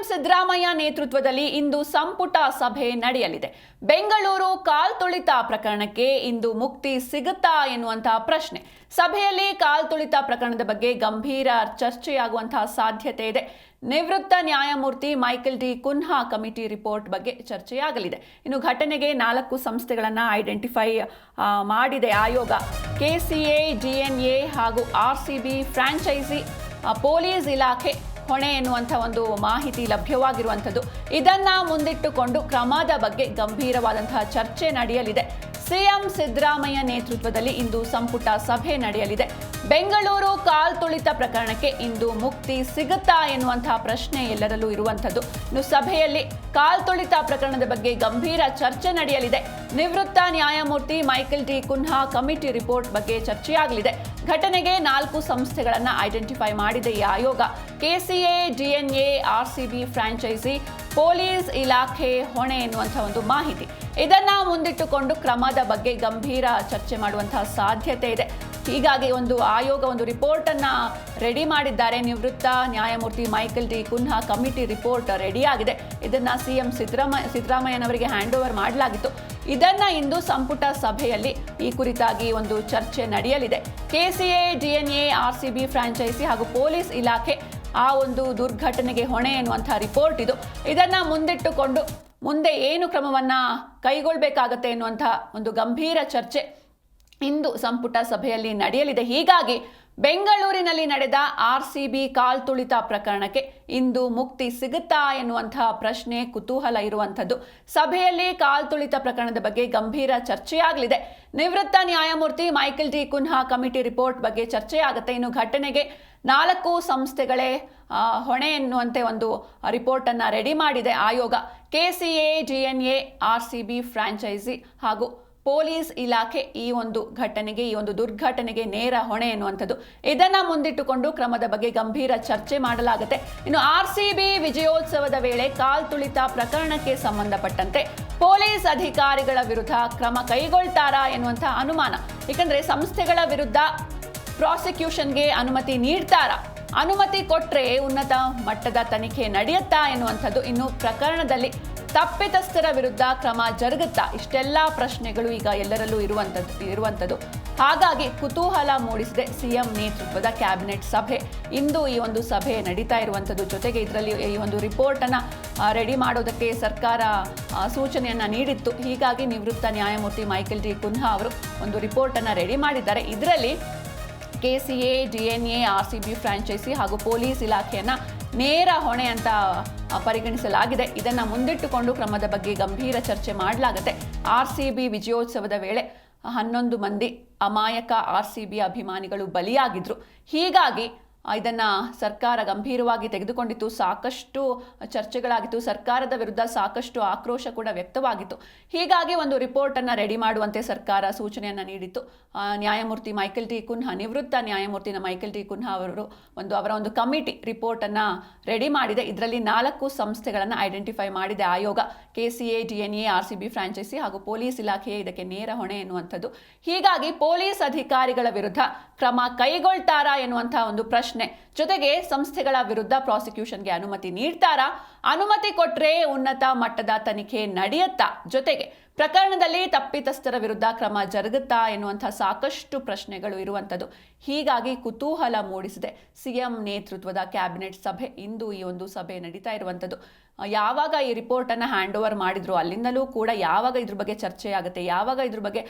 ಸಿದ್ದರಾಮಯ್ಯ ನೇತೃತ್ವದಲ್ಲಿ ಇಂದು ಸಂಪುಟ ಸಭೆ ನಡೆಯಲಿದೆ. ಬೆಂಗಳೂರು ಕಾಲ್ತುಳಿತ ಪ್ರಕರಣಕ್ಕೆ ಇಂದು ಮುಕ್ತಿ ಸಿಗುತ್ತಾ ಎನ್ನುವಂತಹ ಪ್ರಶ್ನೆ. ಸಭೆಯಲ್ಲಿ ಕಾಲ್ತುಳಿತ ಪ್ರಕರಣದ ಬಗ್ಗೆ ಗಂಭೀರ ಚರ್ಚೆಯಾಗುವಂತಹ ಸಾಧ್ಯತೆ ಇದೆ. ನಿವೃತ್ತ ನ್ಯಾಯಮೂರ್ತಿ Michael D Cunha committee report ಬಗ್ಗೆ ಚರ್ಚೆಯಾಗಲಿದೆ. ಇನ್ನು ಘಟನೆಗೆ 4 ಸಂಸ್ಥೆಗಳನ್ನು ಐಡೆಂಟಿಫೈ ಮಾಡಿದೆ ಆಯೋಗ. ಕೆಸಿಎ, ಡಿಎನ್ಎ ಹಾಗೂ ಆರ್ಸಿಬಿ ಫ್ರಾಂಚೈಸಿ, ಪೊಲೀಸ್ ಇಲಾಖೆ ಹೊಣೆ ಎನ್ನುವಂಥ ಒಂದು ಮಾಹಿತಿ ಲಭ್ಯವಾಗಿರುವಂಥದ್ದು. ಇದನ್ನ ಮುಂದಿಟ್ಟುಕೊಂಡು ಕ್ರಮದ ಬಗ್ಗೆ ಗಂಭೀರವಾದಂತಹ ಚರ್ಚೆ ನಡೆಯಲಿದೆ. ಸಿಎಂ ಸಿದ್ದರಾಮಯ್ಯ ನೇತೃತ್ವದಲ್ಲಿ ಇಂದು ಸಂಪುಟ ಸಭೆ ನಡೆಯಲಿದೆ. ಬೆಂಗಳೂರು ಕಾಲ್ತುಳಿತ ಪ್ರಕರಣಕ್ಕೆ ಇಂದು ಮುಕ್ತಿ ಸಿಗುತ್ತಾ ಎನ್ನುವಂತಹ ಪ್ರಶ್ನೆ ಎಲ್ಲರಲ್ಲೂ ಇರುವಂಥದ್ದು. ಇನ್ನು ಸಭೆಯಲ್ಲಿ ಕಾಲ್ತುಳಿತ ಪ್ರಕರಣದ ಬಗ್ಗೆ ಗಂಭೀರ ಚರ್ಚೆ ನಡೆಯಲಿದೆ. ನಿವೃತ್ತ ನ್ಯಾಯಮೂರ್ತಿ Michael D Cunha committee report ಬಗ್ಗೆ ಚರ್ಚೆಯಾಗಲಿದೆ. ಘಟನೆಗೆ 4 ಸಂಸ್ಥೆಗಳನ್ನು ಐಡೆಂಟಿಫೈ ಮಾಡಿದೆ ಈ ಆಯೋಗ. ಕೆಸಿಎ, ಡಿಎನ್ಎ, ಆರ್ಸಿಬಿ ಫ್ರಾಂಚೈಸಿ, ಪೊಲೀಸ್ ಇಲಾಖೆ ಹೊಣೆ ಎನ್ನುವಂತಹ ಒಂದು ಮಾಹಿತಿ. ಇದನ್ನ ಮುಂದಿಟ್ಟುಕೊಂಡು ಕ್ರಮದ ಬಗ್ಗೆ ಗಂಭೀರ ಚರ್ಚೆ ಮಾಡುವಂತಹ ಸಾಧ್ಯತೆ ಇದೆ. ಹೀಗಾಗಿ ಒಂದು ಆಯೋಗ ಒಂದು ರಿಪೋರ್ಟ್ ಅನ್ನ ರೆಡಿ ಮಾಡಿದ್ದಾರೆ. ನಿವೃತ್ತ ನ್ಯಾಯಮೂರ್ತಿ Michael D Cunha committee report ರೆಡಿಯಾಗಿದೆ. ಇದನ್ನ ಸಿಎಂ ಸಿದ್ದರಾಮಯ್ಯನವರಿಗೆ ಹ್ಯಾಂಡ್ ಓವರ್ ಮಾಡಲಾಗಿತ್ತು. ಇದನ್ನ ಇಂದು ಸಂಪುಟ ಸಭೆಯಲ್ಲಿ ಈ ಕುರಿತಾಗಿ ಒಂದು ಚರ್ಚೆ ನಡೆಯಲಿದೆ. ಕೆಸಿಎ, ಡಿಎನ್ಎ, ಆರ್ಸಿಬಿ ಫ್ರಾಂಚೈಸಿ ಹಾಗೂ ಪೊಲೀಸ್ ಇಲಾಖೆ ಆ ಒಂದು ದುರ್ಘಟನೆಗೆ ಹೊಣೆ ಎನ್ನುವಂತಹ ರಿಪೋರ್ಟ್ ಇದು. ಇದನ್ನ ಮುಂದಿಟ್ಟುಕೊಂಡು ಮುಂದೆ ಏನು ಕ್ರಮವನ್ನ ಕೈಗೊಳ್ಳಬೇಕಾಗತ್ತೆ ಎನ್ನುವಂತಹ ಒಂದು ಗಂಭೀರ ಚರ್ಚೆ ಇಂದು ಸಂಪುಟ ಸಭೆಯಲ್ಲಿ ನಡೆಯಲಿದೆ. ಹೀಗಾಗಿ ಬೆಂಗಳೂರಿನಲ್ಲಿ ನಡೆದ ಆರ್ಸಿಬಿ ಕಾಲ್ತುಳಿತ ಪ್ರಕರಣಕ್ಕೆ ಇಂದು ಮುಕ್ತಿ ಸಿಗುತ್ತಾ ಎನ್ನುವಂತಹ ಪ್ರಶ್ನೆ, ಕುತೂಹಲ ಇರುವಂಥದ್ದು. ಸಭೆಯಲ್ಲಿ ಕಾಲ್ತುಳಿತ ಪ್ರಕರಣದ ಬಗ್ಗೆ ಗಂಭೀರ ಚರ್ಚೆಯಾಗಲಿದೆ. ನಿವೃತ್ತ ನ್ಯಾಯಮೂರ್ತಿ Michael D Cunha committee report ಬಗ್ಗೆ ಚರ್ಚೆಯಾಗುತ್ತೆ. ಇನ್ನು ಘಟನೆಗೆ 4 ಸಂಸ್ಥೆಗಳೇ ಹೊಣೆ ಎನ್ನುವಂತೆ ಒಂದು ರಿಪೋರ್ಟ್ ಅನ್ನ ರೆಡಿ ಮಾಡಿದೆ ಆಯೋಗ. ಕೆಸಿಎ, ಡಿಎನ್ಎ, ಆರ್ಸಿಬಿ ಫ್ರಾಂಚೈಸಿ ಹಾಗೂ ಪೊಲೀಸ್ ಇಲಾಖೆ ಈ ಒಂದು ಘಟನೆಗೆ, ಈ ಒಂದು ದುರ್ಘಟನೆಗೆ ನೇರ ಹೊಣೆ ಎನ್ನುವಂಥದ್ದು. ಇದನ್ನ ಮುಂದಿಟ್ಟುಕೊಂಡು ಕ್ರಮದ ಬಗ್ಗೆ ಗಂಭೀರ ಚರ್ಚೆ ಮಾಡಲಾಗುತ್ತೆ. ಇನ್ನು ಆರ್ಸಿಬಿ ವಿಜಯೋತ್ಸವದ ವೇಳೆ ಕಾಲ್ತುಳಿತ ಪ್ರಕರಣಕ್ಕೆ ಸಂಬಂಧಪಟ್ಟಂತೆ ಪೊಲೀಸ್ ಅಧಿಕಾರಿಗಳ ವಿರುದ್ಧ ಕ್ರಮ ಕೈಗೊಳ್ತಾರಾ ಎನ್ನುವಂಥ ಅನುಮಾನ. ಏಕೆಂದರೆ ಸಂಸ್ಥೆಗಳ ವಿರುದ್ಧ ಪ್ರಾಸಿಕ್ಯೂಷನ್ಗೆ ಅನುಮತಿ ನೀಡ್ತಾರಾ, ಅನುಮತಿ ಕೊಟ್ಟರೆ ಉನ್ನತ ಮಟ್ಟದ ತನಿಖೆ ನಡೆಯುತ್ತಾ ಎನ್ನುವಂಥದ್ದು. ಇನ್ನು ಪ್ರಕರಣದಲ್ಲಿ ವಿರುದ್ಧ ಕ್ರಮ ಜರುಗುತ್ತಾ, ಇಷ್ಟೆಲ್ಲ ಪ್ರಶ್ನೆಗಳು ಈಗ ಎಲ್ಲರಲ್ಲೂ ಇರುವಂಥದ್ದು. ಹಾಗಾಗಿ ಕುತೂಹಲ ಮೂಡಿಸಿದೆ ಸಿಎಂ ನೇತೃತ್ವದ ಕ್ಯಾಬಿನೆಟ್ ಸಭೆ. ಇಂದು ಈ ಒಂದು ಸಭೆ ನಡೀತಾ ಇರುವಂಥದ್ದು. ಜೊತೆಗೆ ಇದರಲ್ಲಿ ಈ ಒಂದು ರಿಪೋರ್ಟ್ ಅನ್ನ ರೆಡಿ ಮಾಡೋದಕ್ಕೆ ಸರ್ಕಾರ ಸೂಚನೆಯನ್ನ ನೀಡಿತ್ತು. ಹೀಗಾಗಿ ನಿವೃತ್ತ ನ್ಯಾಯಮೂರ್ತಿ ಮೈಕೆಲ್ ಡಿ ಕುನ್ಹಾ ಅವರು ಒಂದು ರಿಪೋರ್ಟ್ ಅನ್ನ ರೆಡಿ ಮಾಡಿದ್ದಾರೆ. ಇದರಲ್ಲಿ ಕೆಸಿಎ, ಡಿಎನ್ಎ, ಆರ್ಸಿಬಿ ಫ್ರಾಂಚೈಸಿ ಹಾಗೂ ಪೊಲೀಸ್ ಇಲಾಖೆಯನ್ನ ನೇರ ಹೊಣೆ ಅಂತ ಪರಿಗಣಿಸಲಾಗಿದೆ. ಇದನ್ನ ಮುಂದಿಟ್ಟುಕೊಂಡು ಕ್ರಮದ ಬಗ್ಗೆ ಗಂಭೀರ ಚರ್ಚೆ ಮಾಡಲಾಗುತ್ತೆ. ಆರ್ಸಿಬಿ ವಿಜಯೋತ್ಸವದ ವೇಳೆ 11 ಮಂದಿ ಅಮಾಯಕ ಆರ್ಸಿಬಿ ಅಭಿಮಾನಿಗಳು ಬಲಿಯಾಗಿದ್ರು. ಹೀಗಾಗಿ ಇದನ್ನ ಸರ್ಕಾರ ಗಂಭೀರವಾಗಿ ತೆಗೆದುಕೊಂಡಿತ್ತು. ಸಾಕಷ್ಟು ಚರ್ಚೆಗಳಾಗಿತ್ತು. ಸರ್ಕಾರದ ವಿರುದ್ಧ ಸಾಕಷ್ಟು ಆಕ್ರೋಶ ಕೂಡ ವ್ಯಕ್ತವಾಗಿತ್ತು. ಹೀಗಾಗಿ ಒಂದು ರಿಪೋರ್ಟ್ ಅನ್ನ ರೆಡಿ ಮಾಡುವಂತೆ ಸರ್ಕಾರ ಸೂಚನೆಯನ್ನ ನೀಡಿತ್ತು. ನ್ಯಾಯಮೂರ್ತಿ ಮೈಕೆಲ್ ಡಿ ಕುನ್ಹಾ, ನಿವೃತ್ತ ನ್ಯಾಯಮೂರ್ತಿ ಮೈಕೆಲ್ ಡಿ ಕುನ್ಹಾ ಅವರು ಅವರ ಒಂದು ಕಮಿಟಿ ರಿಪೋರ್ಟ್ ಅನ್ನ ರೆಡಿ ಮಾಡಿದೆ. ಇದರಲ್ಲಿ 4 ಸಂಸ್ಥೆಗಳನ್ನು ಐಡೆಂಟಿಫೈ ಮಾಡಿದೆ ಆಯೋಗ. ಕೆಸಿಎ, ಡಿಎನ್ಎ, ಆರ್ಸಿಬಿ ಫ್ರಾಂಚೈಸಿ ಹಾಗೂ ಪೊಲೀಸ್ ಇಲಾಖೆಯೇ ಇದಕ್ಕೆ ನೇರ ಹೊಣೆ ಎನ್ನುವಂಥದ್ದು. ಹೀಗಾಗಿ ಪೊಲೀಸ್ ಅಧಿಕಾರಿಗಳ ವಿರುದ್ಧ ಕ್ರಮ ಕೈಗೊಳ್ತಾರಾ ಎನ್ನುವಂತಹ ಒಂದು ಪ್ರಶ್ನೆ. ಜೊತೆಗೆ ಸಂಸ್ಥೆಗಳ ವಿರುದ್ಧ ಪ್ರಾಸಿಕ್ಯೂಷನ್ಗೆ ಅನುಮತಿ ನೀಡ್ತಾರಾ, ಅನುಮತಿ ಕೊಟ್ರೆ ಉನ್ನತ ಮಟ್ಟದ ತನಿಖೆ ನಡೆಯುತ್ತಾ, ಜೊತೆಗೆ ಪ್ರಕರಣದಲ್ಲಿ ತಪ್ಪಿತಸ್ಥರ ವಿರುದ್ಧ ಕ್ರಮ ಜರುಗುತ್ತಾ ಎನ್ನುವಂತಹ ಸಾಕಷ್ಟು ಪ್ರಶ್ನೆಗಳು ಇರುವಂಥದ್ದು. ಹೀಗಾಗಿ ಕುತೂಹಲ ಮೂಡಿಸಿದೆ ಸಿಎಂ ನೇತೃತ್ವದ ಕ್ಯಾಬಿನೆಟ್ ಸಭೆ. ಇಂದು ಈ ಒಂದು ಸಭೆ ನಡೀತಾ ಇರುವಂಥದ್ದು. ಯಾವಾಗ ಈ ರಿಪೋರ್ಟ್ ಅನ್ನ ಹ್ಯಾಂಡ್ ಓವರ್ ಮಾಡಿದ್ರು ಅಲ್ಲಿಂದಲೂ ಕೂಡ ಯಾವಾಗ ಇದ್ರ ಬಗ್ಗೆ ಚರ್ಚೆ ಆಗುತ್ತೆ, ಯಾವಾಗ ಇದ್ರ ಬಗ್ಗೆ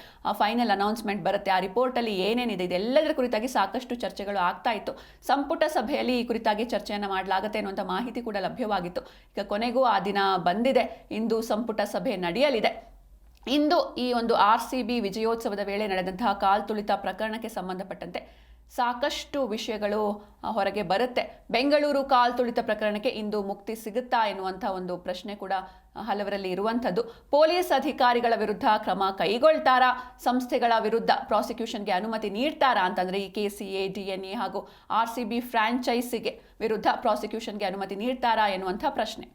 ಫೈನಲ್ ಅನೌನ್ಸ್ಮೆಂಟ್ ಬರುತ್ತೆ, ಆ ರಿಪೋರ್ಟ್ ಅಲ್ಲಿ ಏನೇನಿದೆ, ಇದೆಲ್ಲದರ ಕುರಿತಾಗಿ ಸಾಕಷ್ಟು ಚರ್ಚೆಗಳು ಆಗ್ತಾ ಇತ್ತು. ಸಂಪುಟ ಸಭೆಯಲ್ಲಿ ಈ ಕುರಿತಾಗಿ ಚರ್ಚೆಯನ್ನು ಮಾಡಲಾಗುತ್ತೆ ಅನ್ನುವಂಥ ಮಾಹಿತಿ ಕೂಡ ಲಭ್ಯವಾಗಿತ್ತು. ಈಗ ಕೊನೆಗೂ ಆ ದಿನ ಬಂದಿದೆ. ಇಂದು ಸಂಪುಟ ಸಭೆ ನಡೆಯಲಿದೆ. ಇಂದು ಈ ಒಂದು ಆರ್ಸಿಬಿ ವಿಜಯೋತ್ಸವದ ವೇಳೆ ನಡೆದಂತಹ ಕಾಲ್ತುಳಿತ ಪ್ರಕರಣಕ್ಕೆ ಸಂಬಂಧಪಟ್ಟಂತೆ ಸಾಕಷ್ಟು ವಿಷಯಗಳು ಹೊರಗೆ ಬರುತ್ತೆ. ಬೆಂಗಳೂರು ಕಾಲ್ತುಳಿತ ಪ್ರಕರಣಕ್ಕೆ ಇಂದು ಮುಕ್ತಿ ಸಿಗುತ್ತಾ ಎನ್ನುವಂಥ ಒಂದು ಪ್ರಶ್ನೆ ಕೂಡ ಹಲವರಲ್ಲಿ ಇರುವಂಥದ್ದು. ಪೊಲೀಸ್ ಅಧಿಕಾರಿಗಳ ವಿರುದ್ಧ ಕ್ರಮ ಕೈಗೊಳ್ತಾರಾ, ಸಂಸ್ಥೆಗಳ ವಿರುದ್ಧ ಪ್ರಾಸಿಕ್ಯೂಷನ್ಗೆ ಅನುಮತಿ ನೀಡ್ತಾರಾ ಅಂತಂದರೆ ಈ ಕೆಸಿಎ, ಡಿಎನ್ಎ ಹಾಗೂ ಆರ್ಸಿಬಿ ಫ್ರಾಂಚೈಸಿಗೆ ವಿರುದ್ಧ ಪ್ರಾಸಿಕ್ಯೂಷನ್ಗೆ ಅನುಮತಿ ನೀಡ್ತಾರಾ ಎನ್ನುವಂಥ ಪ್ರಶ್ನೆ.